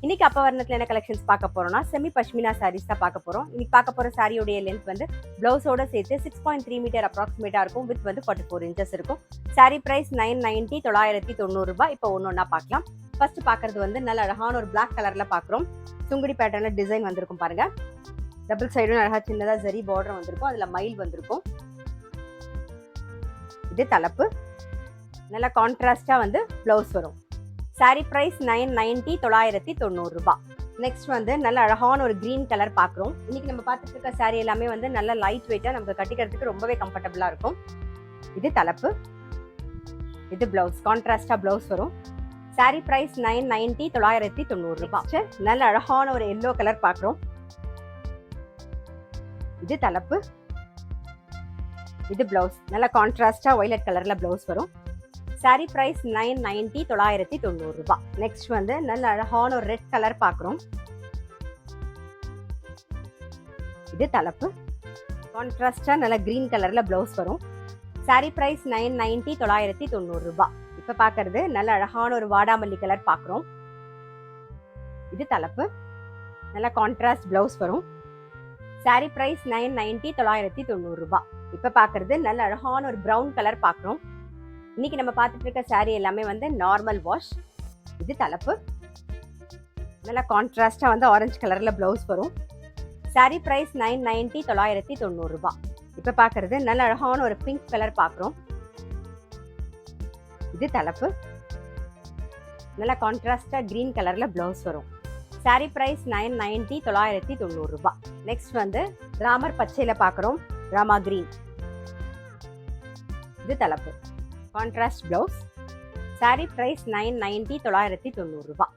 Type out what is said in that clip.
இன்னைக்கு அப்பவர்ணத்துல என்ன கலெக்ஷன்ஸ் பார்க்க போறோம்னா செமி பஷ்மினா சாரீஸ் தான் பார்க்க போறோம். இன்னைக்கு பார்க்க போற சாரியோடைய லென்த் வந்து பிளவுஸோட சேர்த்து 6.3 மீட்டர் அப்ராக்சிமேட்டா இருக்கும். வித் வந்து 44 இன்ச்சஸ் இருக்கும். சாரி பிரைஸ் 990 990 ரூபாய். இப்போ ஒன்னொன்னா பார்க்கலாம். ஃபர்ஸ்ட் பார்க்கறது வந்து நல்ல அழகான ஒரு பிளாக் கலர்ல பார்க்குறோம். சுங்குடி பேட்டர்ன்ல டிசைன் வந்திருக்கும் பாருங்க. டபுள் சைடும் அழகா சின்னதா ஜரி பார்டர் வந்திருக்கும். அதுல மயில் வந்திருக்கும். இது தலைப்பு. நல்ல கான்ட்ராஸ்டா வந்து பிளவுஸ் வரும். சாரி பிரைஸ் 990 990 ரூபாய். நெக்ஸ்ட் வந்து நல்ல அழகான ஒரு கிரீன் கலர் பார்க்குறோம். இன்னைக்கு நம்ம பார்த்துட்டு இருக்க சாரி எல்லாமே வந்து நல்ல லைட் வெயிட்டா நமக்கு கட்டிக்கிறதுக்கு ரொம்பவே கம்ஃபர்டபுளா இருக்கும். இது தலைப்பு. இது பிளவுஸ். கான்ட்ராஸ்டா பிளவுஸ் வரும். சாரி பிரைஸ் 990 990 ரூபாய். நல்ல அழகான ஒரு எல்லோ கலர் பார்க்குறோம். இது தலைப்பு. இது பிளவுஸ். நல்ல கான்ட்ராஸ்டா வயலட் கலர்ல பிளவுஸ் வரும். சாரி பிரைஸ் 990 990 ரூபாய். நெக்ஸ்ட் வந்து நல்ல அழகான ஒரு ரெட் கலர் பார்க்குறோம். இது தலைப்பு. கான்ட்ராஸ்டா நல்ல கிரீன் கலர்ல பிளவுஸ் வரும். சாரி பிரைஸ் 990 990 ரூபாய். இப்ப பார்க்கறது நல்ல அழகான ஒரு வாடாமல்லி கலர் பார்க்குறோம். இது தலைப்பு. நல்ல கான்ட்ராஸ்ட் பிளவுஸ் வரும். சாரி பிரைஸ் 990 990 ரூபாய். இப்ப பார்க்கறது நல்ல அழகான ஒரு பிரவுன் கலர் பார்க்குறோம். இன்னைக்கு நம்ம பார்த்துட்டு இருக்க சாரி எல்லாமே வந்து நார்மல் வாஷ். இது தலைப்பு. நல்ல கான்ட்ராஸ்டா வந்து ஆரஞ்சு கலர்ல பிளவுஸ் வரும். சாரி பிரைஸ் 990 990 ரூபாய். இப்ப பார்க்கறது நல்ல அழகான ஒரு பிங்க் கலர் பார்க்குறோம். இது தலைப்பு. நல்ல கான்ட்ராஸ்டா கிரீன் கலர்ல பிளவுஸ் வரும். சாரி பிரைஸ் 990 990 ரூபாய். நெக்ஸ்ட் வந்து ராமர் பச்சையில பார்க்குறோம். ராமா கிரீன். இது தலைப்பு. Contrast blouse. சாரி பிரைஸ் 990 990 ரூபாய்.